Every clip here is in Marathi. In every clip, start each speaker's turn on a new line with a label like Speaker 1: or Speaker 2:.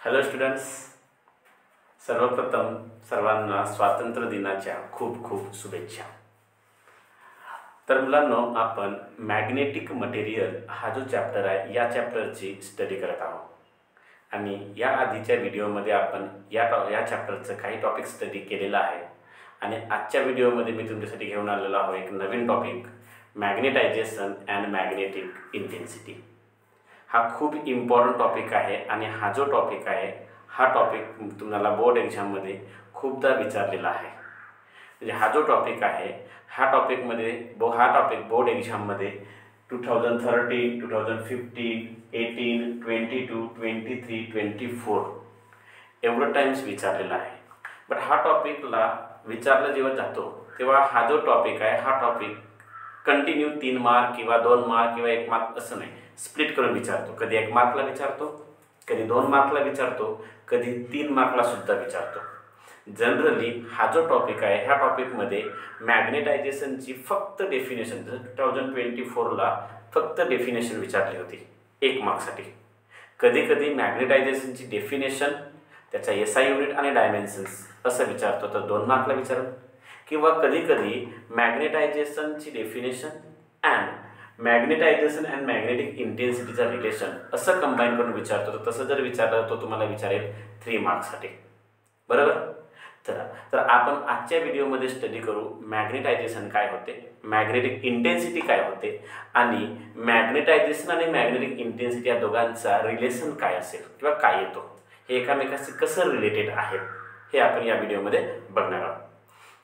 Speaker 1: हॅलो स्टुडंट्स, सर्वप्रथम सर्वांना स्वातंत्र्य दिनाच्या खूप खूप शुभेच्छा। तर मुलांनो, आपण मॅग्नेटिक मटेरियल हा जो चॅप्टर आहे या चॅप्टरची स्टडी करत आहोत आणि या आधीच्या व्हिडिओमध्ये आपण या चॅप्टरचं काही टॉपिक स्टडी केलेला आहे आणि आजच्या व्हिडिओमध्ये मी तुमच्यासाठी घेऊन आलेलो आहे एक नवीन topic, magnetization and magnetic intensity. हा खूप इम्पॉर्टंट टॉपिक आहे आणि हा जो टॉपिक आहे हा टॉपिक तुम्हाला बोर्ड एग्जाममध्ये खूपदा विचारलेला आहे। म्हणजे हा जो टॉपिक आहे हा टॉपिक बोर्ड एग्जाममध्ये 2013, 2015, 18, 22, 23, 24 एवढं टाइम्स विचारलेला आहे। बट हा टॉपिकला विचारला जेव्हा जातो तेव्हा हा जो टॉपिक आहे हा टॉपिक कंटिन्यू 3 मार्क किंवा 2 मार्क किंवा 1 मार्क असं नाही, स्प्लिट करून विचारतो। कधी 1 मार्कला विचारतो, कधी 2 मार्कला विचारतो, कधी 3 मार्कला सुद्धा विचारतो। जनरली हा जो टॉपिक आहे ह्या टॉपिकमध्ये मॅग्नेटायझेशनची फक्त डेफिनेशन 2024ला फक्त डेफिनेशन विचारली होती 1 मार्कसाठी। कधी कधी मॅग्नेटायझेशनची डेफिनेशन, त्याचा एसआय युनिट आणि डायमेन्शन्स असं विचारतो तर 2 मार्कला विचारतो, किंवा कधी कधी मॅग्नेटायझेशनची definition and magnetization and magnetic इंटेन्सिटीचा रिलेशन असं कंबाईन करून विचारतो। तर तसं जर विचारलं तो तुम्हाला विचारेल 3 मार्क्ससाठी, बरोबर। तर आपण आजच्या व्हिडिओमध्ये स्टडी करू मॅग्नेटायझेशन काय होते, मॅग्नेटिक इंटेन्सिटी काय होते आणि मॅग्नेटायझेशन आणि मॅग्नेटिक इंटेन्सिटी या दोघांचा रिलेशन काय असेल किंवा काय येतो, हे एकामेकाशी कसं रिलेटेड आहे हे आपण या व्हिडिओमध्ये बघणार आहोत।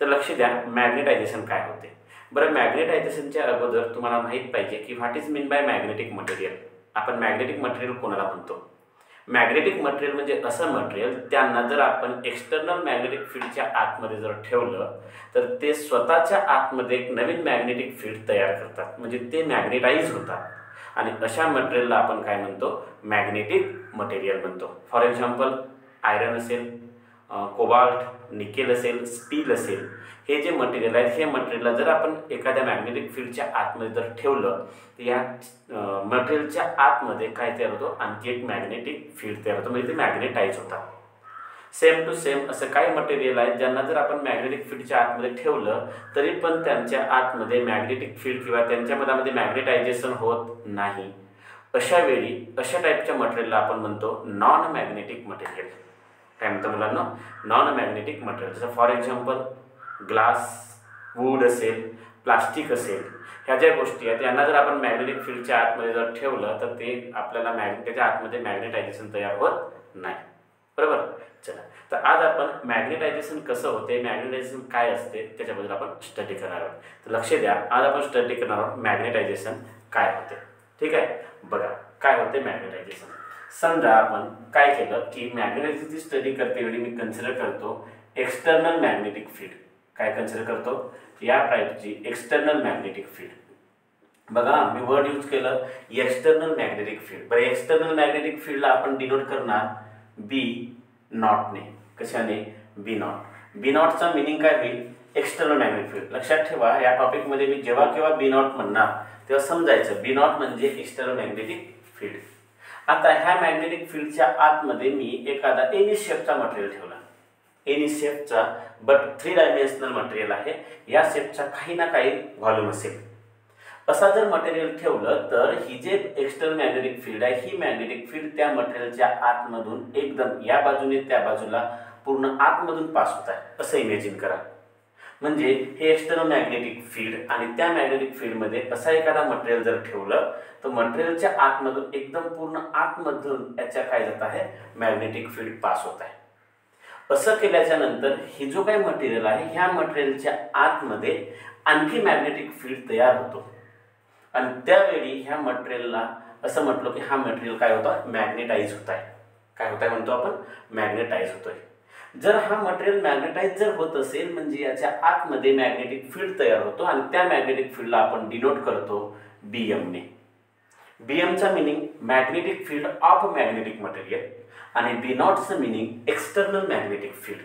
Speaker 1: तर लक्ष द्या, मॅग्नेटायझेशन काय होते। बरं, मॅग्नेटायझेशनच्या अगोदर तुम्हाला माहीत पाहिजे की what is mean by magnetic material. आपण मॅग्नेटिक मटेरियल कोणाला म्हणतो? मॅग्नेटिक मटेरियल म्हणजे असं मटेरियल त्यांना जर आपण एक्सटर्नल मॅग्नेटिक फील्डच्या आतमध्ये जर ठेवलं तर ते स्वतःच्या आतमध्ये एक नवीन मॅग्नेटिक फील्ड तयार करतात, म्हणजे ते मॅग्नेटाइज होतात आणि अशा मटेरियलला आपण काय म्हणतो? मॅग्नेटिक मटेरियल म्हणतो। फॉर एक्झाम्पल, आयरन असेल, कोबाल्ट, निकेल असेल, स्टील असेल, हे जे मटेरियल आहेत हे मटेरियलला जर आपण एखाद्या मॅग्नेटिक फील्डच्या आतमध्ये जर ठेवलं तर या मटेरियलच्या आतमध्ये काय तयार होतो? आणखी एक मॅग्नेटिक फील्ड तयार होतो, म्हणजे ते मॅग्नेटाइज होतात। सेम टू सेम असं काही मटेरियल आहेत ज्यांना जर आपण मॅग्नेटिक फील्डच्या आतमध्ये ठेवलं तरी पण त्यांच्या आतमध्ये मॅग्नेटिक फील्ड किंवा त्यांच्या मधामध्ये मॅग्नेटायझेशन होत नाही। अशा वेळी अशा टाईपच्या मटेरियलला आपण म्हणतो नॉन मॅग्नेटिक मटेरियल। काय म्हणतो मुलांना? Non magnetic material. जसं फॉर एक्झाम्पल ग्लास, वूड असेल, प्लास्टिक असेल, ह्या ज्या गोष्टी आहेत यांना जर आपण मॅग्नेटिक फील्डच्या आतमध्ये जर ठेवलं तर ते आपल्याला त्याच्या आतमध्ये मॅग्नेटायझेशन तयार होत नाही, बरोबर। चला, तर आज आपण मॅग्नेटायझेशन कसं होते, मॅग्नेटायझेशन काय असते त्याच्याबद्दल आपण स्टडी करणार आहोत। तर लक्ष द्या, आज आपण स्टडी करणार आहोत मॅग्नेटायझेशन काय होते। ठीक आहे, बघा काय होते मॅग्नेटायझेशन। समजा आपण काय केलं की मॅग्नेटायझेशनची स्टडी करते वेळी मी कन्सिडर करतो एक्सटर्नल मॅग्नेटिक फील्ड। काय कन्सिडर करतो? या टाईपची एक्सटर्नल मॅग्नेटिक फील्ड। बघा, मी वर्ड यूज केलं एक्सटर्नल मॅग्नेटिक फील्ड। बरं, एक्सटर्नल मॅग्नेटिक फील्डला आपण डिनोट करणार बी नॉटने। कशाने? बी नॉट। बी नॉटचा मिनिंग काय होईल? External magnetic field. लक्षात ठेवा, या टॉपिकमध्ये मी जेव्हा केव्हा बी नॉट म्हणणार तेव्हा समजायचं बी नॉट म्हणजे एक्सटर्नल मॅग्नेटिक फील्ड। आता ह्या मॅग्नेटिक फील्डच्या आतमध्ये मी एखादा एनी शेपचा मटेरियल ठेवला, एनी शेपचा, बट 3 डायमेन्शनल मटेरियल आहे, या शेपचा काही ना काही व्हॉल्यूम असेल। असा जर मटेरियल ठेवलं तर ही जे एक्सटर्नल मॅग्नेटिक फील्ड आहे ही मॅग्नेटिक फील्ड त्या मटेरियलच्या आतमधून एकदम या बाजूने त्या बाजूला पूर्ण आतमधून पास होत आहे असं इमॅजिन करा। म्हणजे हे एक्सटर्नल मॅग्नेटिक फील्ड आणि त्या मॅग्नेटिक फील्डमध्ये असा एखादा मटेरियल जर ठेवलं तर मटेरियलच्या आतमधून एकदम पूर्ण आतमधून याच्या काय जात आहे? मॅग्नेटिक फील्ड पास होत आहे। असं केल्याच्या नंतर हे जो काही मटेरियल आहे ह्या मटेरियलच्या आतमध्ये आणखी मॅग्नेटिक फील्ड तयार होतो आणि त्यावेळी ह्या मटेरियलला असं म्हटलं की हा मटेरियल काय होतं? मॅग्नेटाइज होत आहे। काय होत आहे म्हणतो आपण? मॅग्नेटाइज होतोय। जर हा मटेरियल मॅग्नेटाइज जर होत असेल म्हणजे याच्या आतमध्ये मॅग्नेटिक फील्ड तयार होतो आणि त्या मॅग्नेटिक फील्डला आपण डिनोट करतो बीएम ने। बीएमचा meaning magnetic field of magnetic material आणि बी नॉटचं मिनिंग एक्सटर्नल मॅग्नेटिक फील्ड।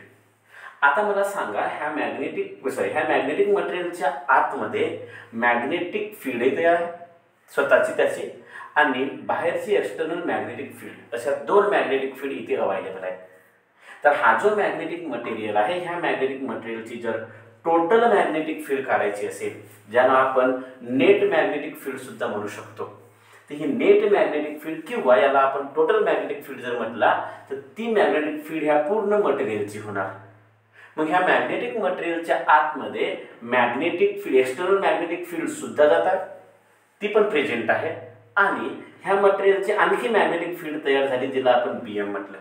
Speaker 1: आता मला सांगा, ह्या मॅग्नेटिक मटेरियलच्या आतमध्ये मॅग्नेटिक फील्ड तयार आहे स्वतःची त्याची, आणि बाहेरची एक्सटर्नल मॅग्नेटिक फील्ड, अशा दोन मॅग्नेटिक फील्ड इथे अवेलेबल आहेत. तर हा जो मॅग्नेटिक मटेरियल आहे, ह्या मॅग्नेटिक मटेरियलची जर टोटल मॅग्नेटिक फील्ड काढायची असेल, ज्याला आपण नेट मॅग्नेटिक फील्ड सुद्धा म्हणू शकतो, तर ही नेट मॅग्नेटिक फील्ड किंवा याला आपण टोटल मॅग्नेटिक फील्ड जर म्हटला तर ती मॅग्नेटिक फील्ड ह्या पूर्ण मटेरियलची होणार. मग ह्या मॅग्नेटिक मटेरियलच्या आतमध्ये magnetic field, external magnetic field सुद्धा जातात, ती पण प्रेझेंट आहे. आणि ह्या मटेरियलची आणखी मॅग्नेटिक फील्ड तयार झाली, जिला आपण बीएम म्हटलं.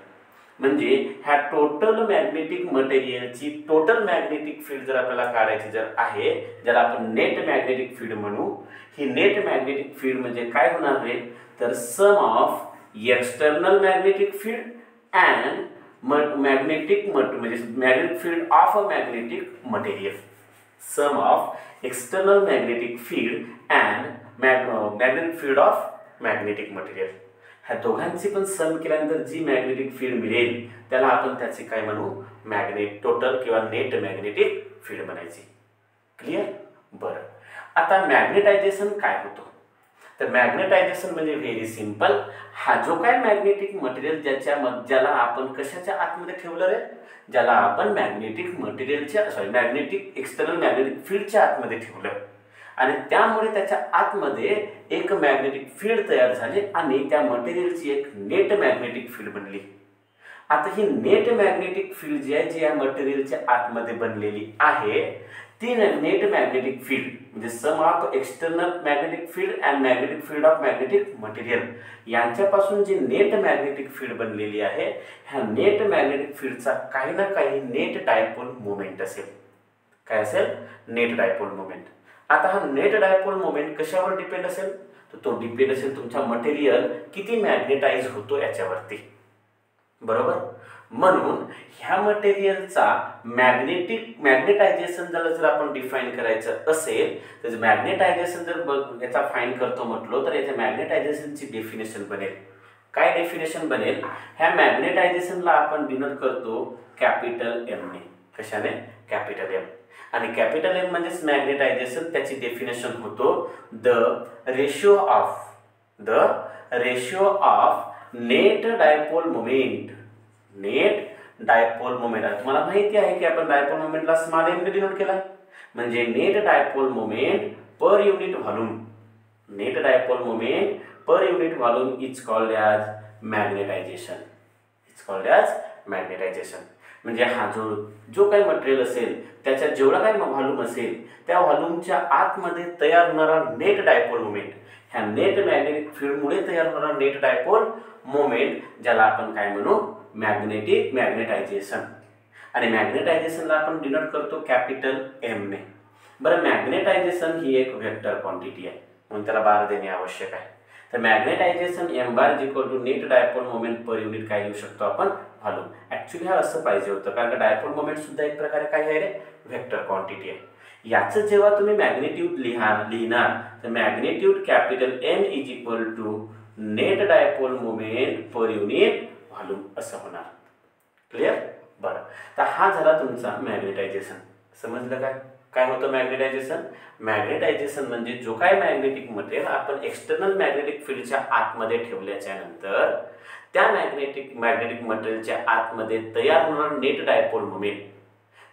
Speaker 1: म्हणजे ह्या टोटल मॅग्नेटिक मटेरियलची टोटल मॅग्नेटिक फील्ड जर आपल्याला काढायची जर आहे, ज्याला आपण नेट मॅग्नेटिक फील्ड म्हणू, ही नेट मॅग्नेटिक फील्ड म्हणजे काय होणार रे, तर sum of external magnetic field and magnetic म्हणजे magnetic field of a magnetic material. Sum of external magnetic field and magnetic field of magnetic material. ह्या दोघांची पण सम केल्यानंतर जी मॅग्नेटिक फील्ड मिळेल त्याला आपण त्याचे काय म्हणू, टोटल किंवा नेट मॅग्नेटिक फील्ड म्हणायची. क्लिअर? बरं, आता मॅग्नेटायझेशन काय होतं, तर मॅग्नेटायझेशन म्हणजे व्हेरी सिंपल. हा जो काय मॅग्नेटिक मटेरियल ज्याला आपण कशाच्या आतमध्ये ठेवलं रे, ज्याला आपण मॅग्नेटिक मटेरियलच्या मॅग्नेटिक एक्सटर्नल मॅग्नेटिक फील्डच्या आतमध्ये ठेवलं आणि त्यामुळे त्याच्या आतमध्ये एक मॅग्नेटिक फील्ड तयार झाली आणि त्या मटेरियलची एक नेट मॅग्नेटिक फील्ड बनली. आता ही नेट मॅग्नेटिक फील्ड जी आहे, जी या मटेरियलच्या आतमध्ये बनलेली आहे, ती नेट मॅग्नेटिक फील्ड म्हणजे sum of external magnetic field and magnetic field of magnetic material यांच्यापासून जी नेट मॅग्नेटिक फील्ड बनलेली आहे, ह्या नेट मॅग्नेटिक फील्डचा काही ना काही नेट डायपोल मोमेंट असेल. काय असेल? Net dipole moment. आता हा नेट डायपोल मोमेंट कशावर डिपेंड असेल, तर तो डिपेंड असेल तुमचा मटेरियल किती मॅग्नेटाइज होतो याच्यावरती. बरोबर? म्हणून ह्या मटेरियलचा मॅग्नेटायझेशन जर आपण डिफाईन करायचं असेल तर मॅग्नेटायझेशन जर याचा फाईन करतो म्हटलो तर याच्या मॅग्नेटायझेशनची डेफिनेशन बनेल. काय डेफिनेशन बनेल? ह्या मॅग्नेटायझेशनला आपण डिनोट करतो कॅपिटल एम ने. कशाने? Capital M. आणि कॅपिटल एम म्हणजेच मॅग्नेटायझेशन. त्याची डेफिनेशन होतो the ratio of net dipole moment. Net dipole moment. तुम्हाला माहिती आहे की आपण डायपोल मोमेंटला स्मॉल एम ने डिनोट केला, म्हणजे net dipole moment per unit volume. Net dipole moment per unit volume is called as magnetization. म्हणजे हा जो काही मटेरियल असेल त्याच्यात जेवढा काही व्हॉल्यूम असेल त्या व्हॉल्यूमच्या आतमध्ये तयार होणारा नेट डायपोल मोमेंट, ह्या नेट मॅग्नेटिक फील्डमुळे तयार होणारा नेट डायपोल मोमेंट, ज्याला आपण काय म्हणू, मॅग्नेटायझेशन. आणि मॅग्नेटायझेशनला आपण डिनोट करतो कॅपिटल एम ने. बरं, मॅग्नेटायझेशन ही एक वेक्टर क्वांटिटी आहे म्हणून त्याला बार देणे आवश्यक आहे. तर magnetization M bar is equal to net dipole moment per unit काय लिहू शकतो आपण, व्हॉल्यूम. ऍक्च्युली हा असं पाहिजे होतं, कारण का डायपोल मोमेंट सुद्धा एक प्रकारे काय आहे रे, वेक्टर क्वांटिटी आहे. याचं जेव्हा तुम्ही मॅग्नेट्यूड लिहिणार तर magnitude capital M is equal to net dipole moment per unit volume असं होणार. क्लिअर? बरं, तर हा झाला तुमचा मॅग्नेटायझेशन. समजलं काय काय होतं मॅग्नेटायझेशन? मॅग्नेटायझेशन म्हणजे जो काय मॅग्नेटिक मटेरियल आपण एक्सटर्नल मॅग्नेटिक फील्डच्या आतमध्ये ठेवल्याच्या नंतर त्या मॅग्नेटिक मटेरियलच्या आतमध्ये तयार होणारा net dipole moment.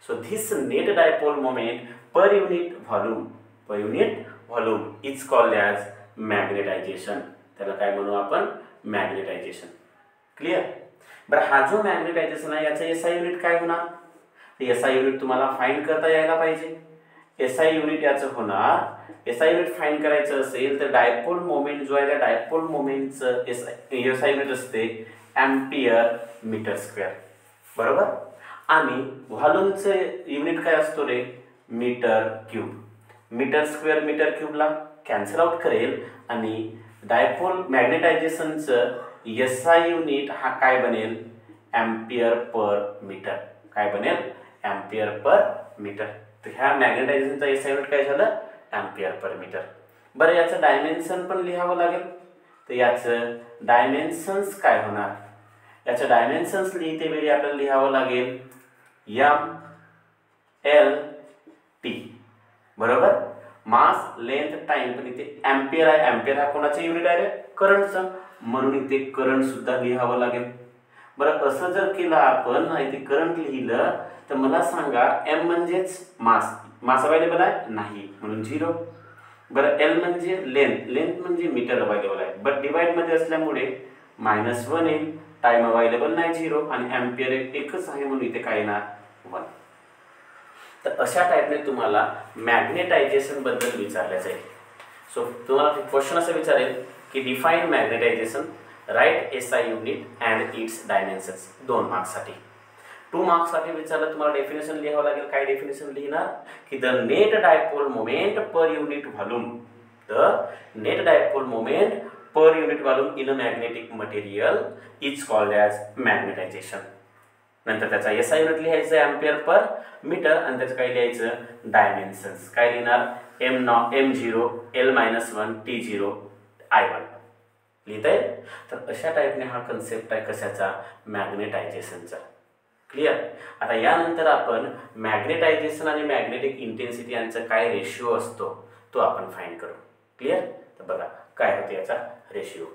Speaker 1: So this net dipole moment per unit volume is called as magnetisation. त्याला काय म्हणू आपण, मॅग्नेटायझेशन. क्लिअर? बरं, हा जो मॅग्नेटायझेशन आहे याचं एसआय युनिट काय होणार, एसआय युनिट तुम्हाला फाइंड करता यायला पाहिजे. एसआय युनिट याचं होणार, एसआय युनिट फाइंड करायचं असेल तर डायपोल मोमेंट जो आहे त्या डायपोल मोमेंटचं एसआय युनिट असते एम्पियर मीटर स्क्वेअर. बरोबर? आणि व्हॉल्यूमचं युनिट काय असतो रे, metre cube. Metre square metre क्यूबला कॅन्सल आउट करेल आणि डायपोल मॅग्नेटायझेशनचं एसआय युनिट हा काय बनेल, एम्पियर पर मीटर. काय बनेल, एम्पियर पर मीटर. तर ह्या मॅग्नेटायझेशनचा एसआय युनिट काय झालं, एम्पियर पर मीटर. बरं, याचं डायमेन्शन पण लिहावं लागेल. तर याचं डायमेन्शन्स काय होणार, याचं डायमेन्शन्स लिहिते वेळी आपल्याला लिहावं लागेल एम एल टी. बरोबर? मास लेंथ टाइम, पण इथे एम्पियर आहे. एम्पियर हा कोणाचे युनिट आहे रे, करंटचं, म्हणून इथे करंट सुद्धा लिहावं लागेल. बरं, असं जर केलं आपण इथे करंट लिहिलं तर मला सांगा एम म्हणजेच मास अवेलेबल आहे नाही, म्हणून 0. बरं, एल म्हणजे लेंथ म्हणजे मीटर अवेलेबल आहे, बट डिवाइड मध्ये असल्यामुळे -1 येईल. टाइम अवेलेबल नाही 0 आणि एम्पियर एकच आहे म्हणून इथे काय येणार 1. तर अशा टाईपने तुम्हाला मॅग्नेटायझेशन बद्दल विचारलं जाईल. सो तुम्हाला क्वेश्चन असं विचारेल की define magnetization, write SI unit and its dimensions. 2 मार्क्ससाठी. 2 मार्क्ससाठी विचारलं तुम्हाला डेफिनेशन लिहावं लागेल. काय डेफिनेशन लिहिणार की the net dipole moment per unit volume, the net dipole moment per unit volume in a magnetic material is called as magnetization. नंतर त्याचा एसआय युनिट लिहायचं एम्पियर पर मीटर आणि त्याचं काय लिहायचं डायमेन्शन्स. काय लिहिणार M0 L-1 T0 I1 लिहिता येईल. तर अशा टाईपने हा कन्सेप्ट आहे कशाचा मॅग्नेटायझेशनचा. क्लिअर. आता यानंतर आपण मॅग्नेटायझेशन आणि मॅग्नेटिक इंटेन्सिटी यांचा काय रेशिओ असतो तो आपण फाइंड करू. क्लिअर. तर बघा काय होते याचा रेशिओ.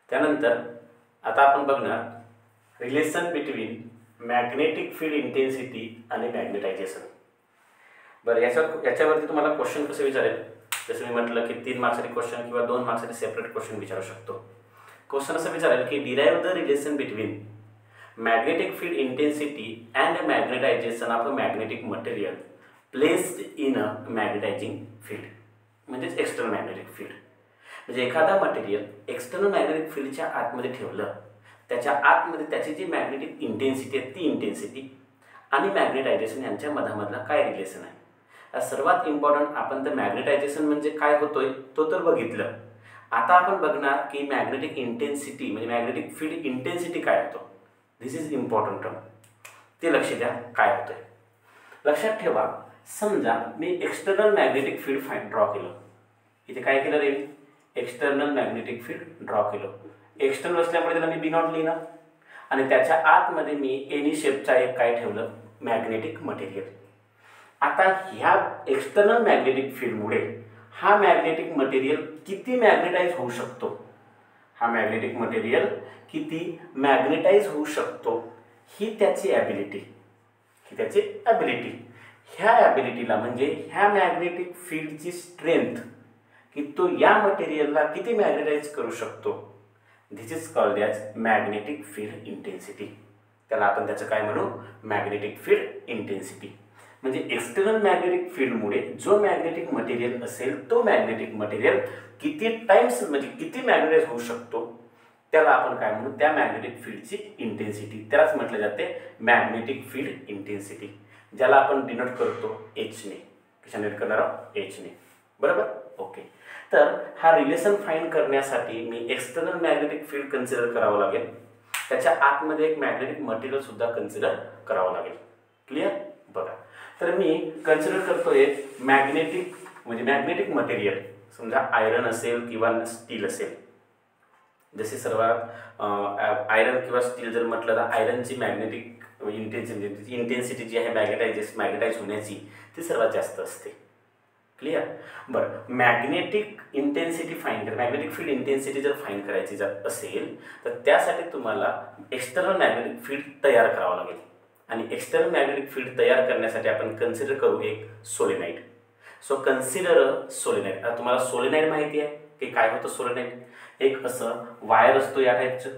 Speaker 1: त्यानंतर आता आपण बघणार relation between magnetic field intensity आणि मॅग्नेटायझेशन. बरं, याच्यावरती तुम्हाला क्वेश्चन कसं विचारेल, जसं मी म्हटलं की 3 मार्क्ससाठी क्वेश्चन किंवा 2 मार्क्ससाठी सेपरेट क्वेश्चन विचारू शकतो. क्वेश्चन असं विचारेल की derive the relation between magnetic field intensity and magnetisation of a magnetic material placed in a magnetising field, म्हणजेच एक्सटर्नल मॅग्नेटिक फील्ड. म्हणजे एखादा मटेरियल एक्सटर्नल मॅग्नेटिक फील्डच्या आतमध्ये ठेवलं, त्याच्या आतमध्ये त्याची जी मॅग्नेटिक इंटेन्सिटी आहे ती इंटेन्सिटी आणि मॅग्नेटायझेशन यांच्या मधामधला काय रिलेशन आहे. सर्वात इम्पॉर्टंट आपण तर मॅग्नेटायझेशन म्हणजे काय होतोय तो तर बघितलं. आता आपण बघणार की मॅग्नेटिक इंटेन्सिटी म्हणजे मॅग्नेटिक फील्ड इंटेन्सिटी काय होतो. दिस इज इम्पॉर्टंट टर्म, ते लक्ष द्या काय होतंय. लक्षात ठेवा, समजा मी एक्सटर्नल मॅग्नेटिक फील्ड ड्रॉ केलं. इथे काय केलं रे, एक्सटर्नल मॅग्नेटिक फील्ड ड्रॉ केलं. एक्सटर्नल असल्यामुळे त्याला मी B0 लिहिणार आणि त्याच्या आतमध्ये मी एनी शेपचा एक काय ठेवलं मॅग्नेटिक मटेरियल. आता ह्या एक्सटर्नल मॅग्नेटिक फील्डमुळे हा मॅग्नेटिक मटेरियल किती मॅग्नेटाइज होऊ शकतो, हा मॅग्नेटिक मटेरियल किती मॅग्नेटाइज होऊ शकतो ही त्याची ॲबिलिटी, ह्या ॲबिलिटीला म्हणजे ह्या मॅग्नेटिक फील्डची स्ट्रेंथ की तो या मटेरियलला किती मॅग्नेटाइज करू शकतो. This is called as magnetic field intensity. त्याला आपण त्याचं काय म्हणू मॅग्नेटिक फील्ड इंटेन्सिटी. म्हणजे एक्सटर्नल मॅग्नेटिक फील्डमुळे जो मॅग्नेटिक मटेरियल असेल तो मॅग्नेटिक मटेरियल किती टाइम्स म्हणजे किती मॅग्नेटाइज होऊ शकतो त्याला आपण काय म्हणू त्या मॅग्नेटिक फील्डची इंटेन्सिटी. त्यालाच म्हटलं जाते मॅग्नेटिक फील्ड इंटेन्सिटी, ज्याला आपण डिनोट करतो Hने. कशाने डिनोट करणार आहोत Hने. बरोबर. ओके. तर हा रिलेशन फाइंड करण्यासाठी मी एक्सटर्नल मॅग्नेटिक फील्ड कन्सिडर करावं लागेल, त्याच्या आतमध्ये एक मॅग्नेटिक मटेरियल सुद्धा कन्सिडर करावं लागेल. क्लिअर. बघा, तर मी कन्सिडर करतोय मॅग्नेटिक म्हणजे मॅग्नेटिक मटेरियल, समजा आयरन असेल किंवा स्टील असेल. जसे सर्वात आयरन किंवा स्टील जर म्हटलं तर आयरनची मॅग्नेटिक इंटेन्सिटी जी आहे मॅग्नेटाइज होण्याची ती सर्वात जास्त असते. क्लिअर. बरं, मॅग्नेटिक इंटेन्सिटी फाईंड कर, मॅग्नेटिक फील्ड इंटेन्सिटी जर फाईंड करायची जर असेल तर त्यासाठी तुम्हाला एक्सटर्नल मॅग्नेटिक फील्ड तयार करावं लागेल. आणि एक्सटर्नल मॅग्नेटिक फील्ड तयार करण्यासाठी आपण कन्सिडर करू एक सोलेनाइड. So consider solenoid. आता तुम्हाला सोलेनाइड माहिती आहे की काय होतं सोलेनाइड. एक असं वायर असतो या टाईपचं,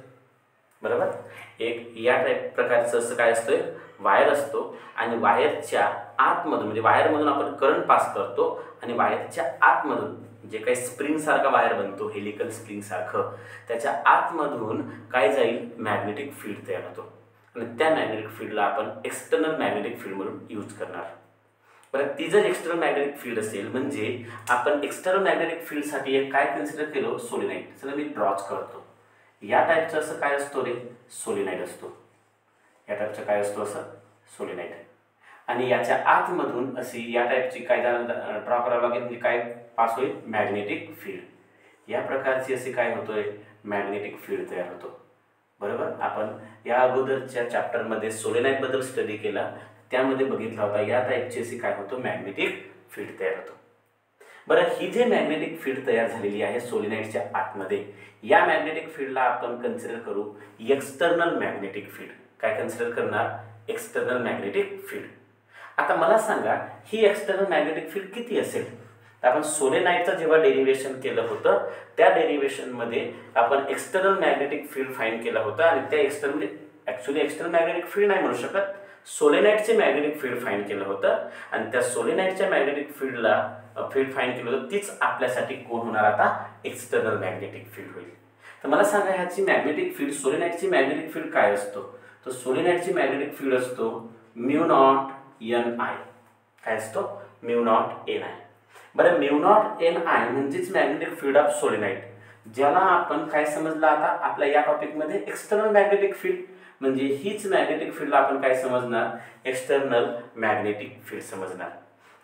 Speaker 1: बरोबर. एक या टाईप प्रकारचं असं काय असतोय वायर असतो आणि वायरच्या आतमधून म्हणजे वायरमधून आपण करंट पास करतो आणि वायरच्या आतमधून जे काही स्प्रिंग सारखा वायर बनतो हेलिकल स्प्रिंग सारखं त्याच्या आतमधून काय जाईल मॅग्नेटिक फील्ड तयार होतो आणि त्या मॅग्नेटिक फील्डला आपण एक्सटर्नल मॅग्नेटिक फील्ड म्हणून यूज करणार. बरं, ती जर एक्सटर्नल मॅग्नेटिक फील्ड असेल म्हणजे आपण एक्सटर्नल मॅग्नेटिक फील्डसाठी एक काय कन्सिडर केलं सोलेनाइड. चला मी ड्रॉच करतो. या टाईपचं असं काय असतो रे सोलेनाइड असतो. या टाईपचं काय असतो असं सोलेनाइड. आणि याच्या आतमधून अशी या टाईपची काय ड्रॉ करावं लागेल म्हणजे काय पास होईल मॅग्नेटिक फील्ड. या प्रकारची अशी काय होतोय मॅग्नेटिक फील्ड तयार होतो. बरोबर. आपण या अगोदरच्या चॅप्टरमध्ये सोलेनाइड बद्दल स्टडी केला, त्यामध्ये बघितला होता या टाईपची अशी काय होतो मॅग्नेटिक फील्ड तयार होतो. बरं, ही जे मॅग्नेटिक फील्ड तयार झालेली आहे सोलेनॉइडच्या आतमध्ये, या मॅग्नेटिक फील्डला आपण कन्सिडर करू एक्सटर्नल मॅग्नेटिक फील्ड. काय कन्सिडर करणार? External magnetic field. आता मला सांगा ही एक्सटर्नल मॅग्नेटिक फील्ड किती असेल? तर आपण सोलेनॉइडचं जेव्हा डेरिव्हेशन केलं होतं त्या डेरिव्हेशनमध्ये आपण एक्सटर्नल मॅग्नेटिक फील्ड फाइंड केलं होतं आणि त्या external actually external magnetic field नाही म्हणू शकत, सोलेनॉइडचे मॅग्नेटिक फील्ड फाइंड केलं होतं आणि त्या सोलेनॉइडच्या मॅग्नेटिक फील्डला फील्ड फाइंड केलं होतं तीच आपल्यासाठी कोण होणार आता? एक्सटर्नल मॅग्नेटिक फील्ड होईल. तर मला सांगा ह्याची मॅग्नेटिक फील्ड, सोलेनॉइडची मॅग्नेटिक फील्ड काय असतो? तर सोलेनॉइडची मॅग्नेटिक फील्ड असतो म्यू नॉट एन आय. काय असतो? Mu naught N I. बरं, म्यू नॉट एन आय म्हणजेच मॅग्नेटिक फील्ड ऑफ सोलेनॉइड, ज्याला आपण काय समजलं आता आपल्या या टॉपिकमध्ये एक्सटर्नल मॅग्नेटिक फील्ड. म्हणजे हीच मॅग्नेटिक फील्ड आपण काय समजणार? एक्सटर्नल मॅग्नेटिक फील्ड समजणार.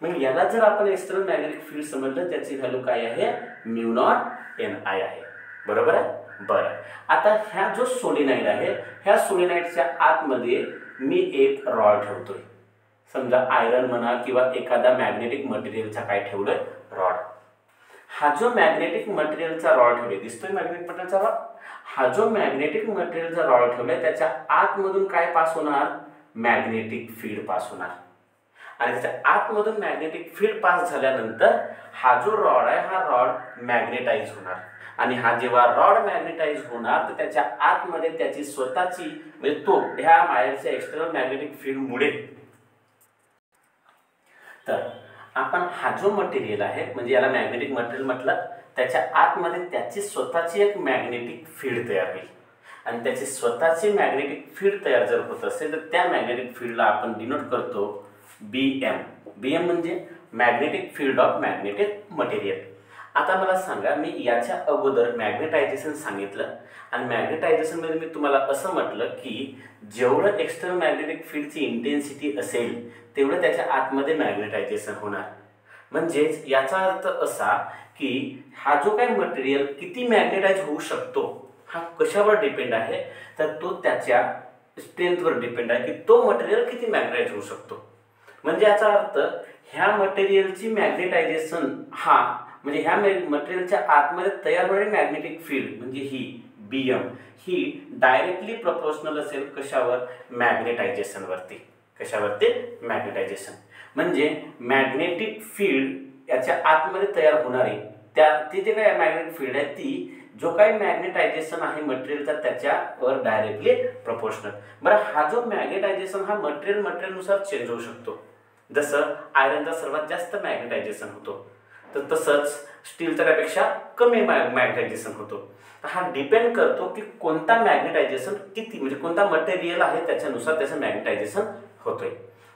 Speaker 1: मग याला जर आपण एक्सटर्नल मॅग्नेटिक फील्ड समजलं त्याची व्हॅल्यू काय आहे? म्यू नॉट एन आय आहे. बरोबर आहे? बरं, आता ह्या जो सोलेनॉइड आहे ह्या सोलेनॉइडच्या आतमध्ये मी एक रॉड ठेवतोय. समजा आयरन म्हणा किंवा एखादा मॅग्नेटिक मटेरियलचा काय ठेवलंय? रॉड. हा जो मॅग्नेटिक मटेरियलचा रॉड ठेवलाय, दिसतोय मॅग्नेटिक मटेरियलचा रॉड? हा जो मॅग्नेटिक मटेरियलचा रॉड ठेवलाय त्याच्या आतमधून काय पास होणार? मॅग्नेटिक फील्ड पास होणार. आणि त्याच्या आतमधून मॅग्नेटिक फील्ड पास झाल्यानंतर हा जो रॉड आहे हा रॉड मॅग्नेटाइज होणार. आणि हा जेव्हा रॉड मॅग्नेटाइज होणार तर त्याच्या आतमध्ये त्याची स्वतःची म्हणजे तो ह्या वायरच्या एक्सटर्नल मॅग्नेटिक फील्डमुळे, तर आपण हा जो मटेरियल आहे म्हणजे याला मॅग्नेटिक मटेरियल म्हटलं, त्याच्या आतमध्ये त्याची स्वतःची एक मॅग्नेटिक फील्ड तयार होईल. आणि त्याची स्वतःची मॅग्नेटिक फील्ड तयार जर होत असेल तर त्या मॅग्नेटिक फील्डला आपण डिनोट करतो BM. BM म्हणजे magnetic field of magnetic material. आता मला सांगा, मी याच्या अगोदर मॅग्नेटायझेशन सांगितलं आणि मॅग्नेटायझेशनमध्ये मी तुम्हाला असं म्हटलं की जेवढं एक्सटर्नल मॅग्नेटिक फील्डची इंटेन्सिटी असेल तेवढं त्याच्या आतमध्ये मॅग्नेटायझेशन होणार. म्हणजेच याचा अर्थ असा की हा जो काही मटेरियल किती मॅग्नेटाइज होऊ शकतो हा कशावर डिपेंड आहे? तर तो त्याच्या स्ट्रेंथवर डिपेंड आहे की तो मटेरियल किती मॅग्नेटाइज होऊ शकतो. म्हणजे याचा अर्थ ह्या मटेरियलची मॅग्नेटायझेशन हा म्हणजे ह्या मटेरियलच्या आतमध्ये तयार होणारी मॅग्नेटिक फील्ड म्हणजे ही BM ही डायरेक्टली प्रोपोर्शनल असेल कशावर? मॅग्नेटायझेशनवरती. कशावरती? मॅग्नेटायझेशन. म्हणजे मॅग्नेटिक फील्ड याच्या आतमध्ये तयार होणारी ती जे काही मॅग्नेटिक फील्ड आहे ती जो काही मॅग्नेटायझेशन आहे मटेरियलचा त्याच्यावर डायरेक्टली प्रोपोर्शनल. बरं, हा जो मॅग्नेटायझेशन हा मटेरियलनुसार चेंज होऊ शकतो. जसं आयरनचा सर्वात जास्त मॅग्नेटायझेशन होतो तर तसंच स्टीलचा त्यापेक्षा कमी मॅग्नेटायझेशन होतो. हा डिपेंड करतो की कोणता मॅग्नेटायझेशन किती म्हणजे कोणता मटेरियल आहे त्याच्यानुसार त्याचं मॅग्नेटायझेशन होतोय.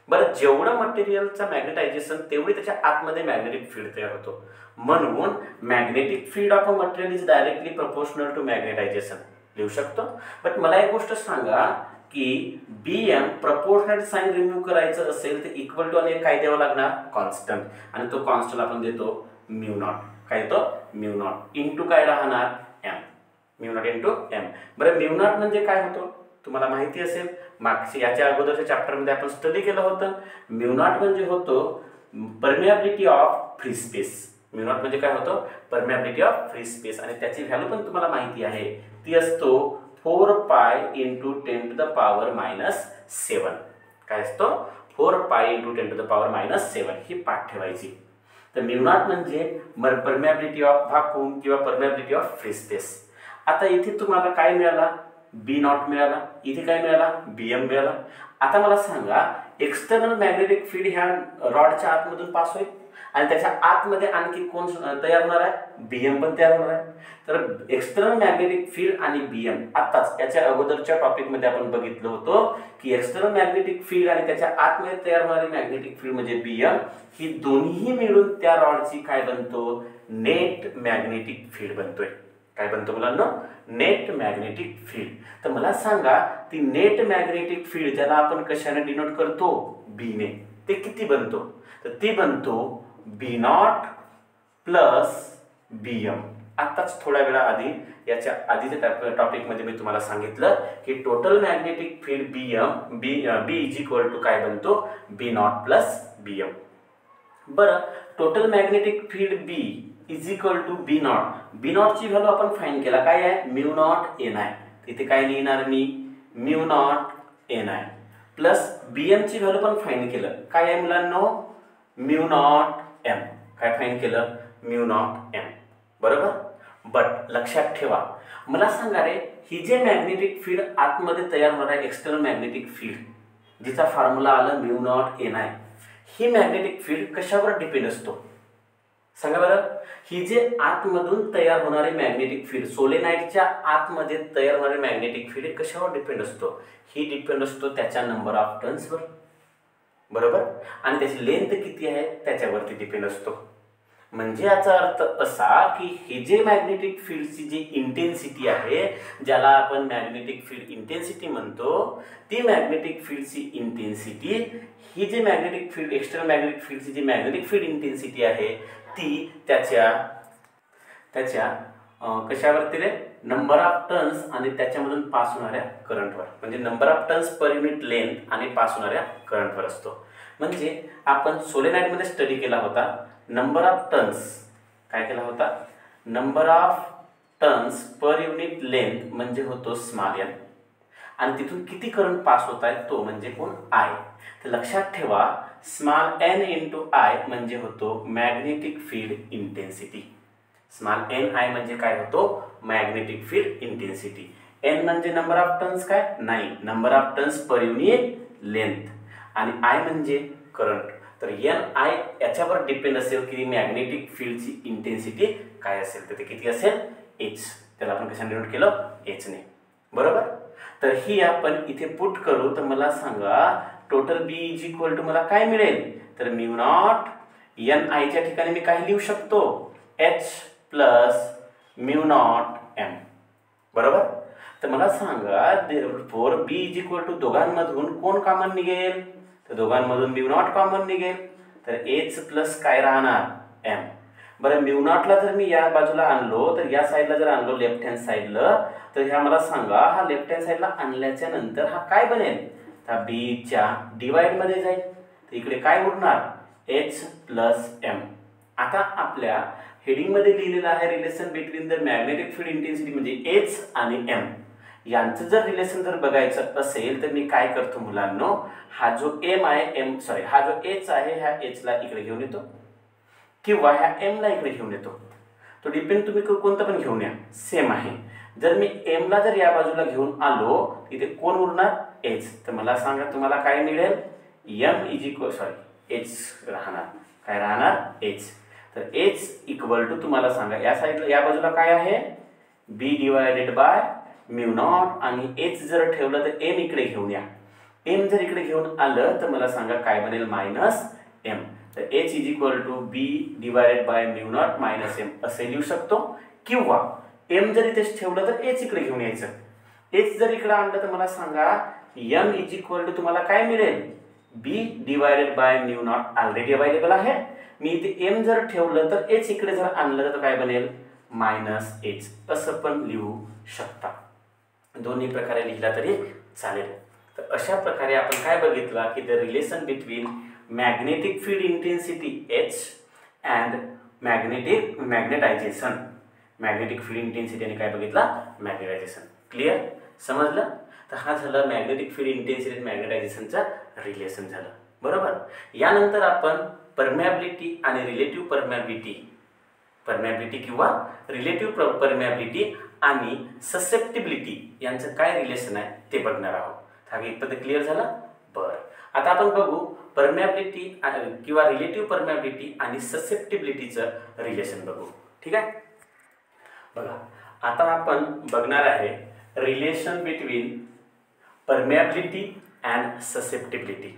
Speaker 1: बरं, जेवढं मटेरियलचा मॅग्नेटायझेशन तेवढी त्याच्या आतमध्ये मॅग्नेटिक फील्ड तयार होतो. म्हणून magnetic field of a material is directly proportional to magnetization लिहू शकतो. बट मला एक गोष्ट सांगा की BM प्रपोर्शनल साइन रिमूव्ह करायचं असेल तर इक्वल टू आणि काय द्यावं लागणार? कॉन्स्टंट. आणि तो कॉन्स्टंट आपण देतो म्यू नॉट. काय येतो? म्यू नॉट इंटू काय राहणार? M. Mu naught into M. बरं, म्यू नॉट म्हणजे काय होतो तुम्हाला माहिती असेल, मागच्या याच्या अगोदरच्या चॅप्टरमध्ये आपण स्टडी केलं होतं. म्यू नॉट म्हणजे होतो permeability of free space. Mu naught म्हणजे काय होतो? Permeability of free space. आणि त्याची व्हॅल्यू पण तुम्हाला माहिती आहे, ती असतो 4 pi into 10 to the power -7. काय असतो? 4 pi into 10 to the power -7 ही पाठ ठेवायची. तर म्यू नॉट म्हणजे परमिएबिलिटी ऑफ व्हॅक्यूम किंवा परमिएबिलिटी ऑफ फ्री स्पेस. आता इथे तुम्हाला काय मिळाला? B नॉट मिळाला. इथे काय मिळाला? BM मिळाला. आता मला सांगा एक्सटर्नल मॅग्नेटिक फील्ड ह्या रॉडच्या आतमधून पास होईल आणि त्याच्या आतमध्ये आणखी कोण तयार होणार आहे? BM पण तयार होणार आहे. तर एक्सटर्नल मॅग्नेटिक फील्ड आणि BM आताच याच्या अगोदरच्या टॉपिकमध्ये आपण बघितलं होतं की एक्सटर्नल मॅग्नेटिक फील्ड आणि त्याच्या आतमध्ये तयार होणारी मॅग्नेटिक फील्ड म्हणजे BM ही दोन्ही मिळून त्या रॉडची काय बनतो? नेट मॅग्नेटिक फील्ड बनतोय. काय बनतो मुलांना? Net magnetic field. तर मला सांगा ती नेट मॅग्नेटिक फील्ड ज्याला आपण कशाने डिनोट करतो? B ने. ते किती बनतो? तर ते बनतो B नॉट प्लस BM. आताच थोड्या वेळा आधी याच्या आधीच्या टॉपिकमध्ये मी तुम्हाला सांगितलं की total magnetic field B is equal to काय बनतो? B naught plus BM. बरं, total magnetic field B is equal to B naught. B नॉटची व्हॅल्यू आपण फाइंड केला, काय आहे म्यू नॉट एन आय. तिथे काय लिहिणार मी mu naught N I plus B एमची व्हॅल्यू पण फाइंड केलं, काय आहे मुलांनो म्यू नॉट एम. काय फाइंड केलं म्यू नॉट एम, बरोबर. बट लक्षात ठेवा, मला सांगा रे, ही जे मॅग्नेटिक फील्ड आतमध्ये तयार होणार आहे एक्सटर्नल मॅग्नेटिक फील्ड जिचा फॉर्म्युला आला म्यू नॉट एन आय, ही मॅग्नेटिक फील्ड कशावर डिपेंड असतो सांगा बरं. ही जे आतमधून तयार होणारी मॅग्नेटिक फील्ड, सोलेनाइडच्या आतमध्ये तयार होणारी मॅग्नेटिक फील्ड कशावर डिपेंड असतो, ही डिपेंड असतो त्याच्या नंबर ऑफ टर्न्सवर, बरोबर. आणि त्याची लेंथ किती आहे त्याच्यावरती डिपेंड असतो. म्हणजे याचा अर्थ असा की ही जे मॅग्नेटिक फील्डची जी इंटेन्सिटी आहे, ज्याला आपण मॅग्नेटिक फील्ड इंटेन्सिटी म्हणतो, ती मॅग्नेटिक फील्डची इंटेन्सिटी, ही जी मॅग्नेटिक फील्ड एक्सटर्नल मॅग्नेटिक फील्डची जी मॅग्नेटिक फील्ड इंटेन्सिटी आहे ती त्याच्या कशावरती रे नंबर ऑफ टर्न्स आणि त्याच्यामधून पास होणाऱ्या करंटवर, म्हणजे number of turns per unit length आणि पास होणाऱ्या करंटवर असतो. म्हणजे आपण सोलेनाइडमध्ये स्टडी केला होता, नंबर ऑफ टर्न्स काय केला होता, number of turns per unit length म्हणजे होतो स्मॉल एन, आणि तिथून किती करंट पास होत आहे तो म्हणजे कोण आय. तर लक्षात ठेवा, स्मॉल एन इंटू आय म्हणजे होतो magnetic field intensity. Small N I म्हणजे काय होतो मॅग्नेटिक फील्ड इंटेन्सिटी. एन म्हणजे नंबर ऑफ टर्न्स, काय नाही number of turns per unit length, आणि आय म्हणजे करंट. तर एन आय याच्यावर डिपेंड असेल की मॅग्नेटिक फील्डची इंटेन्सिटी काय असेल, तर ते किती असेल एच. त्याला आपण कशाने डिनोट केलं एच ने, बरोबर. तर ही आपण इथे पुट करू, तर मला सांगा total B is equal to मला काय मिळेल, तर म्यू नॉट एन आयच्या ठिकाणी मी काय लिहू शकतो H plus mu naught M, बरोबर. तर मला सांगा for B is equal to दोघांमधून कोण कॉमन निघेल, तर दोघांमधून म्यू नॉट कॉमन निघेल, तर एच प्लस काय राहणार एम. बरं म्यू नॉटला जर मी या बाजूला आणलो, तर या साईडला जर आणलो लेफ्ट हँड साईडला, तर ह्या मला सांगा हा लेफ्ट हँड साईडला आणल्याच्या नंतर हा काय बनेल, तर बीच्या डिवाइड मध्ये जाईल, तर इकडे काय उरणार एच प्लस एम. आता आपल्या हेडिंग मध्ये लिहिलेलं आहे relation between the magnetic field intensity, म्हणजे एच आणि एम यांचं जर रिलेशन जर बघायचं असेल तर मी काय करतो मुलांनो, हा जो एम आहे हा जो एच आहे ह्या एच ला इकडे घेऊन येतो किंवा ह्या एम ला इकडे घेऊन येतो. तो डिपेंड तुम्ही कोणतं पण घेऊन या, सेम आहे. जर मी एम ला जर या बाजूला घेऊन आलो तिथे कोण उरणार एच. तर मला सांगा तुम्हाला काय मिळेल एम इज इक्वल एच राहणार, काय राहणार एच. तर एच इक्वल टू तुम्हाला सांगा या साईडला या बाजूला काय आहे बी डिवायडेड बाय म्यू नॉट, आणि एच जर ठेवलं तर एम इकडे घेऊन या. एम जर इकडे घेऊन आलं तर मला सांगा काय बनेल मायनस एम. तर H is equal to B divided by mu naught minus M असे लिहू शकतो, किंवा एम जर इथेच ठेवलं तर एच इकडे घेऊन यायचं. एच जर इकडे आणलं तर मला सांगा एम इज इक्वल टू तुम्हाला काय मिळेल B divided by mu naught already available आहे. मी इथे एम जर ठेवलं तर एच इकडे जर आणलं तर काय बनेल मायनस एच असं पण लिहू शकता. दोन्ही प्रकारे लिहिला तरी चालेल. तर अशा प्रकारे आपण काय बघितलं की the relation between magnetic field intensity H and magnetisation. Magnetic field intensity आणि काय बघितलं मॅग्नेटायझेशन. क्लिअर समजलं. तर हा झालं मॅग्नेटिक फील्ड इंटेन्सिटी मॅग्नेटायझेशनचा रिलेशन झालं, बरोबर. यानंतर आपण परमॅबिलिटी आणि रिलेटिव्ह परमॅबिलिटी किंवा रिलेटिव्ह परमॅबिलिटी आणि ससेप्टिबिलिटी यांचं काय रिलेशन आहे ते बघणार आहोत. हा इथपर्यंत क्लिअर झालं. बरं आता आपण बघू परमॅबिलिटी किंवा रिलेटिव्ह परमॅबिलिटी आणि ससेप्टिबिलिटीचं रिलेशन बघू. ठीक आहे. बघा आता आपण बघणार आहे relation between permeability and susceptibility.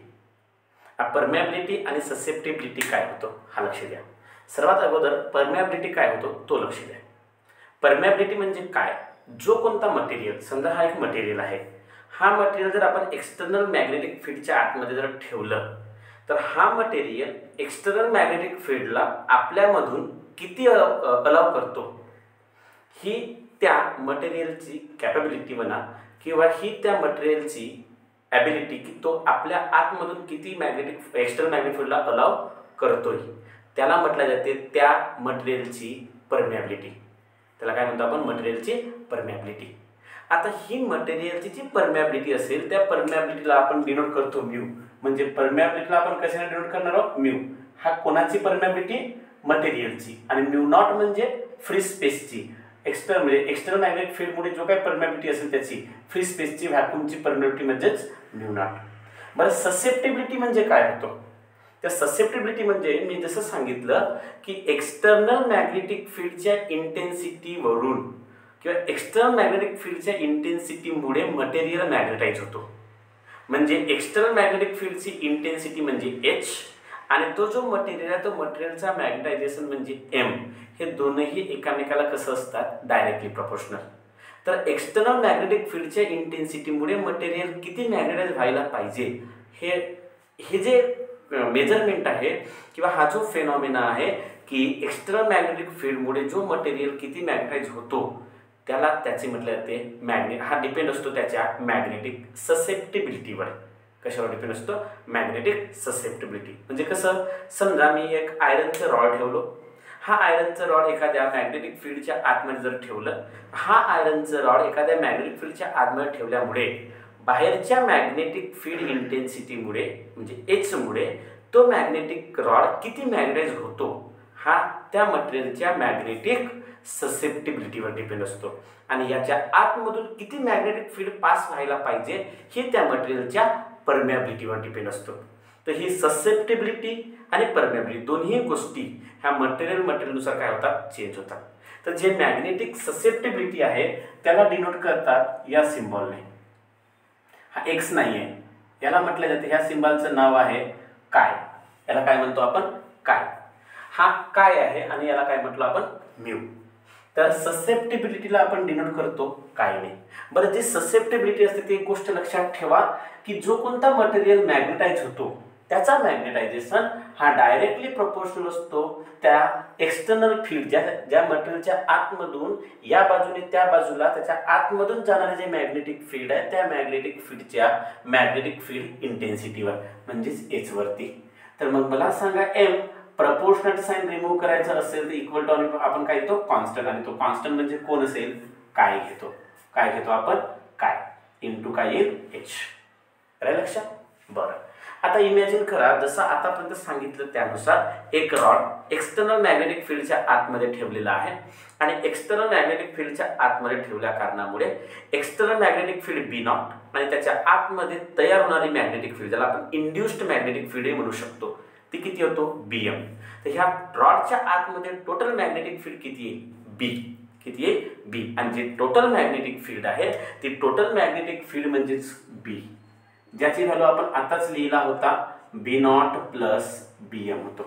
Speaker 1: Permeability आणि ससेप्टिबिलिटी काय होतो हा लक्ष द्या. सर्वात अगोदर परमॅबिलिटी काय होतो तो लक्ष द्या. परमॅबिलिटी म्हणजे काय, जो कोणता मटेरियल, समजा हा एक मटेरियल आहे, हा मटेरियल जर आपण एक्सटर्नल मॅग्नेटिक फील्डच्या आतमध्ये जर ठेवलं तर हा मटेरियल एक्सटर्नल मॅग्नेटिक फील्डला आपल्यामधून किती अलाव करतो, ही त्या मटेरियलची कॅपेबिलिटी म्हणा किंवा ही त्या मटेरियलची ॲबिलिटी की तो आपल्या आतमधून किती एक्सटर्नल मॅग्नेटिक फील्डला अलाव करतोय, त्याला म्हटलं जाते त्या मटेरियलची परमिएबिलिटी. त्याला काय म्हणतो आपण? मटेरियलची परमिएबिलिटी. आता ही मटेरियलची जी परमिएबिलिटी असेल त्या परमिएबिलिटीला आपण डिनोट करतो म्यू. म्हणजे परमिएबिलिटीला आपण कशाने डिनोट करणार आहोत? म्यू. हा कोणाची परमिएबिलिटी? मटेरियलची. आणि म्यू नॉट म्हणजे फ्री स्पेसची. एक्सटर्नल मॅग्नेटिक फील्डमुळे जो काही परमिएबिलिटी असेल त्याची, फ्री स्पेसची व्हॅक्यूमची परमिएबिलिटी म्हणजेच म्यू नॉट. बरं, ससेप्टिबिलिटी म्हणजे काय होतं? त्या ससेप्टिबिलिटी म्हणजे मी जसं सांगितलं की एक्सटर्नल मॅग्नेटिक फील्डच्या इंटेन्सिटीवरून किंवा एक्सटर्नल मॅग्नेटिक फील्डच्या इंटेन्सिटीमुळे मटेरियल मॅग्नेटाइज होतो. म्हणजे एक्सटर्नल मॅग्नेटिक फील्डची इंटेन्सिटी म्हणजे एच आणि तो जो मटेरियल आहे तो मटेरियलचा मॅग्नेटायझेशन म्हणजे एम. हे दोनही एकमेकाला कसं असतात? Directly proportional. तर एक्सटर्नल मॅग्नेटिक फील्डच्या इंटेन्सिटीमुळे मटेरियल किती मॅग्नेटाइज व्हायला पाहिजे हे जे मेजरमेंट आहे किंवा हा जो फेनॉमेना आहे की एक्सटर्नल मॅग्नेटिक फील्डमुळे जो मटेरियल किती मॅग्नेटाइज होतो त्याला त्याचे म्हटलं जाते हा डिपेंड असतो त्याच्या मॅग्नेटिक ससेप्टिबिलिटीवर. कशावर डिपेंड असतो? Magnetic susceptibility. म्हणजे कसं? समजा मी एक आयरनचं रॉड ठेवलो. हा आयरनचं रॉड एखाद्या मॅग्नेटिक फील्डच्या आतमध्ये जर ठेवलं, हा आयरनचं रॉड एखाद्या मॅग्नेटिक फील्डच्या आतमध्ये ठेवल्यामुळे बाहेरच्या मॅग्नेटिक फील्ड इंटेन्सिटीमुळे म्हणजे एचमुळे तो मॅग्नेटिक रॉड किती मॅग्नेटाइज होतो हा त्या मटेरियलच्या मॅग्नेटिक ससेप्टिबिलिटीवर डिपेंड असतो. आणि याच्या आतमधून किती मॅग्नेटिक फील्ड पास व्हायला पाहिजे हे त्या मटेरियलच्या परमिएबिलिटीवर डिपेंड असतो. तर ही ससेप्टिबिलिटी आणि परमिएबिलिटी दोन्ही गोष्टी ह्या मटेरियलनुसार काय होतात? चेंज होतात. तर जे मॅग्नेटिक ससेप्टिबिलिटी आहे त्याला डिनोट करतात या सिम्बॉलने. हा एक्स नाही आहे, याला म्हटलं जाते, ह्या सिम्बॉलचं नाव आहे काय. याला काय म्हणतो आपण? काय. हा काय आहे आणि याला काय म्हटलं आपण? म्यू. तर ससेप्टिबिलिटीला आपण डिनोट करतो कायने. बरं, जी ससेप्टिबिलिटी असते ती एक गोष्ट लक्षात ठेवा की जो कोणता मटेरियल मॅग्नेटाइज होतो त्याचा मॅग्नेटायझेशन हा डायरेक्टली प्रोपोर्शनल असतो त्या एक्सटर्नल फील्ड ज्या मटेरियलच्या आतमधून या बाजूने त्या बाजूला त्याच्या आतमधून जाणारे जे मॅग्नेटिक फील्ड आहे त्या मॅग्नेटिक फील्डच्या मॅग्नेटिक फील्ड इंटेन्सिटीवर म्हणजेच एच वरती. तर मग मला सांगा एम प्रपोर्शनल साइन रिमूव्ह करायचं असेल तर इक्वल टू आपण काय घेतो? कॉन्स्टंट. आणि तो कॉन्स्टंट म्हणजे कोण असेल? काय घेतो. काय घेतो आपण? काय इंटू काय येईल? एच. राहिलं लक्षात? बरं, आता इमॅजिन करा जसं आतापर्यंत सांगितलं त्यानुसार एक रॉड एक्सटर्नल मॅग्नेटिक फील्डच्या आतमध्ये ठेवलेला आहे आणि एक्सटर्नल मॅग्नेटिक फील्डच्या आतमध्ये ठेवल्या कारणामुळे external magnetic field B naught आणि त्याच्या आतमध्ये तयार होणारी मॅग्नेटिक फील्ड ज्याला आपण इंड्युस्ड मॅग्नेटिक फील्ड म्हणू शकतो ती किती होतो? बीएम. तर ह्या रॉडच्या आतमध्ये टोटल मॅग्नेटिक फील्ड किती आहे? बी. किती आहे? बी. आणि जे टोटल मॅग्नेटिक फील्ड आहे ती टोटल मॅग्नेटिक फील्ड म्हणजेच बी, ज्याची व्हॅल्यू आपण आताच लिहिला होता बी नॉट प्लस बीएम होतं.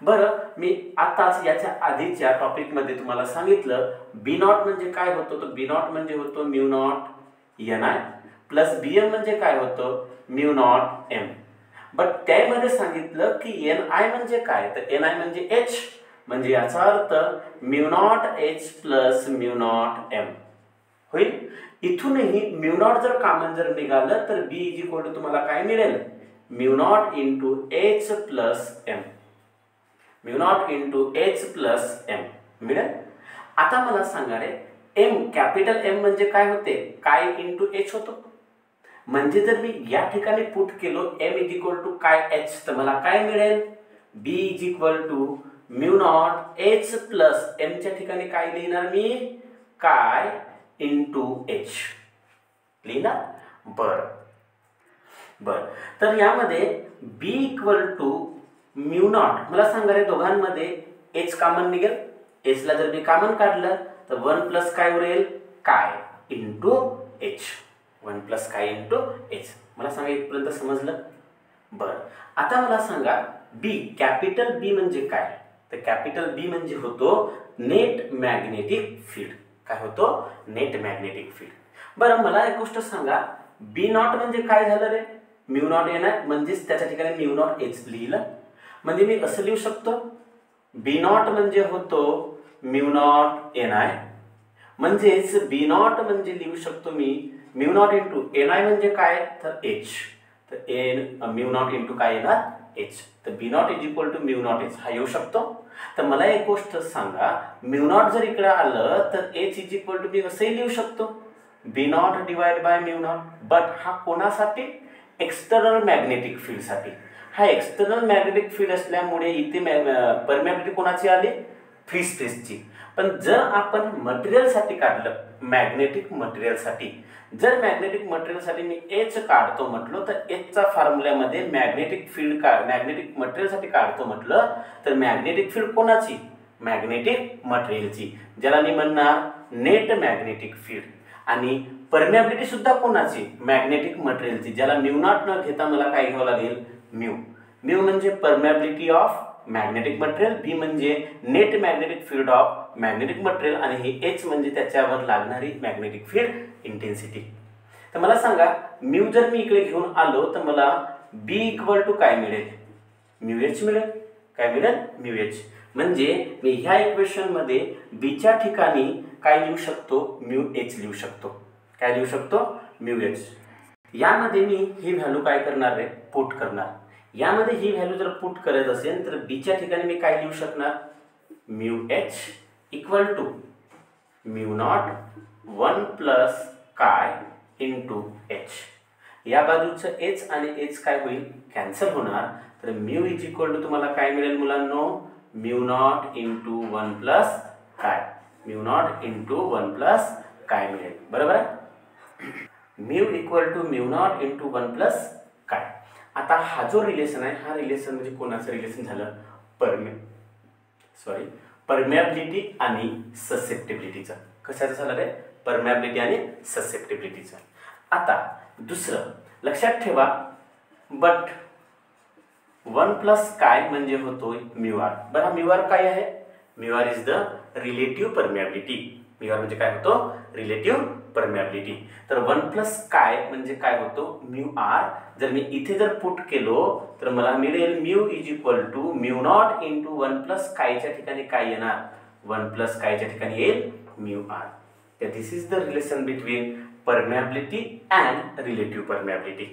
Speaker 1: बरं, मी आताच याच्या आधीच्या टॉपिकमध्ये तुम्हाला सांगितलं बी नॉट म्हणजे काय होतं. तर बी नॉट म्हणजे होतो mu naught N I plus BM म्हणजे काय होतं? Mu naught M. बट त्यामध्ये सांगितलं की एन आय म्हणजे काय? तर एन आय म्हणजे एच. म्हणजे याचा अर्थ mu naught H plus mu naught M होईल. इथूनही म्यू नॉट जर कॉमन जर निघालं तर बी इज इक्वल टू तुम्हाला काय मिळेल? Mu naught into H plus M. Mu naught into H plus M मिळेल. आता मला सांगा रे, एम कॅपिटल एम म्हणजे काय होते? काय इंटू एच होतो. म्हणजे जर मी या ठिकाणी पुट केलो एम इज इक्वल टू काय एच तर मला काय मिळेल? B is equal to mu naught H plus M च्या ठिकाणी काय लिहिणार मी? काय इंटू एच लिहिणार. बर, तर यामध्ये बी इक्वल टू म्यू नॉट मला सांगा रे दोघांमध्ये एच कॉमन निघेल. एच ला जर मी कॉमन काढलं तर 1 प्लस काय उरेल? काय इंटू एच. 1 प्लस काय इंटू एच. मला सांगा इथपर्यंत समजलं? बरं, आता मला सांगा बी कॅपिटल बी म्हणजे काय? तर कॅपिटल बी म्हणजे होतो नेट मॅग्नेटिक फील्ड. काय होतो? Net magnetic field. बरं, मला एक गोष्ट सांगा, बी नॉट म्हणजे काय झालं रे? म्यू नॉट एन आय म्हणजेच त्याच्या ठिकाणी म्यू नॉट एच लिहिलं. म्हणजे मी असं लिहू शकतो बी नॉट म्हणजे होतो म्यू नॉट एन आय म्हणजेच बी नॉट म्हणजे लिहू शकतो मी mu naught into N I म्हणजे काय? तर एच. तर एन म्यू नॉट इंटू काय येणार? एच. तर B naught is equal to mu naught H हा येऊ शकतो. तर मला एक गोष्ट सांगा, म्यू नॉट जर इकडे आलं तर H is equal to B असंही लिहू शकतो, B naught divide by mu naught. But हा कोणासाठी? एक्सटर्नल मॅग्नेटिक फील्डसाठी. हा एक्सटर्नल मॅग्नेटिक फील्ड असल्यामुळे इथे परमिएबिलिटी कोणाची आली? फ्री स्पेसची. पण जर आपण मटेरियलसाठी काढलं, मॅग्नेटिक मटेरियलसाठी, जर मॅग्नेटिक मटेरियलसाठी मी एच काढतो म्हटलं तर एचचा फॉर्म्युल्यामध्ये मॅग्नेटिक फील्ड मॅग्नेटिक मटेरियलसाठी काढतो म्हटलं तर मॅग्नेटिक फील्ड कोणाची? मॅग्नेटिक मटेरियलची, ज्याला मी म्हणणार नेट मॅग्नेटिक फील्ड. आणि परमिएबिलिटी सुद्धा कोणाची? मॅग्नेटिक मटेरियलची, ज्याला म्यू नॉट न घेता मला काय घ्यावं लागेल? म्यू. म्यू म्हणजे परमिएबिलिटी ऑफ मॅग्नेटिक मटेरियल, बी म्हणजे net magnetic field of magnetic material, आणि हे एच म्हणजे त्याच्यावर लागणारी मॅग्नेटिक फील्ड इंटेन्सिटी. तर मला सांगा, म्यू जर मी इकडे घेऊन आलो तर मला बी इक्वल टू काय मिळेल? म्यू एच मिळेल. काय मिळेल? Mu H. म्हणजे मी ह्या इक्वेशन मध्ये बीच्या ठिकाणी काय लिहू शकतो? म्यू एच लिहू शकतो. काय लिहू शकतो? Mu H. यामध्ये मी ही व्हॅल्यू काय करणार आहे? पुट करणार. यामध्ये ही व्हॅल्यू जर पुट करत असेल तर बीच्या ठिकाणी मी काय लिहू शकणार? Mu H equal to mu naught 1 plus काय इंटू एच. या बाजूचं एच आणि एच काय होईल? कॅन्सल होणार. तर म्यू इज इक्वल टू तुम्हाला काय मिळेल मुलांनो? म्यू नॉट इंटू 1 प्लस काय. म्यू नॉट इंटू 1 प्लस काय मिळेल. बरोबर आहे? Mu equal to mu naught into 1 plus काय. आता हा जो रिलेशन आहे, हा रिलेशन म्हणजे कोणाचं रिलेशन झालं? परमिएबिलिटी आणि ससेप्टिबिलिटीचं. कशाचं झालं रे? परमिएबिलिटी आणि ससेप्टिबिलिटीचं. आता दुसरं लक्षात ठेवा, बट 1 प्लस काय म्हणजे होतोय म्यू आर. बरं, हा म्यू आर काय आहे? Mu R is the relative permeability. Mu R म्हणजे काय होतो? Relative permeability. तर 1 प्लस काय म्हणजे काय होतो? Mu R. जर मी इथे जर पुट केलो तर मला मिळेल mu is equal to mu naught into 1 plus कायच्या ठिकाणी काय येणार? 1 प्लस कायच्या ठिकाणी येईल म्यू आर. तर this is the relation between permeability and relative permeability.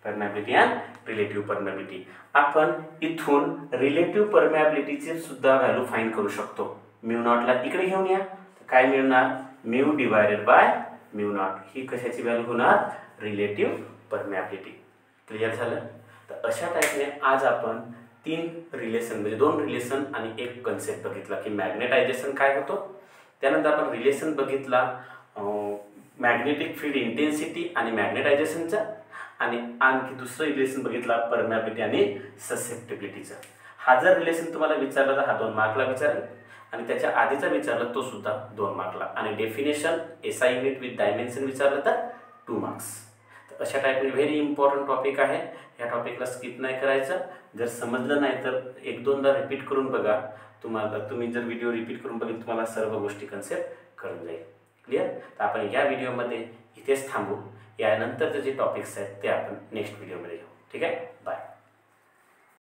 Speaker 1: Permeability and relative permeability. आपण इथून रिलेटिव्ह परमिएबिलिटीचे सुद्धा व्हॅल्यू फाइंड करू शकतो. म्यू नॉटला इकडे घेऊन या, काय मिळणार? Mu divided by mu naught. ही कशाची व्हॅल्यू होणार? Relative permeability. क्लिअर झालं? तर अशा टाईपने आज आपण 3 रिलेशन म्हणजे 2 रिलेशन आणि एक कन्सेप्ट बघितला की मॅग्नेटायझेशन काय होतो. त्यानंतर आपण रिलेशन बघितला मॅग्नेटिक फील्ड इंटेन्सिटी आणि मॅग्नेटायझेशनचा, आणि आणखी दुसरं रिलेशन बघितला परमिएबिलिटी आणि ससेप्टिबिलिटीचा. हा जर रिलेशन तुम्हाला विचारला तर हा 2 मार्कला विचारेल, आणि त्याच्या आधीचा विचारला तो सुद्धा 2 मार्कला, आणि definition SI unit with dimension विचारलं तर 2 मार्क्स. तर अशा टाईपने व्हेरी इम्पॉर्टंट टॉपिक आहे. ह्या टॉपिकला स्किप नाही करायचं. जर समजलं नाही तर 1-2दा रिपीट करून बघा. तुम्ही जर व्हिडिओ रिपीट करून बघितलं तुम्हाला सर्व गोष्टी कन्सेप्ट कळून जाईल. क्लिअर? तर आपण या व्हिडिओमध्ये इथेच थांबू. यानंतरचे जे टॉपिक्स आहेत ते आपण नेक्स्ट व्हिडिओमध्ये घेऊ. ठीक आहे? बाय.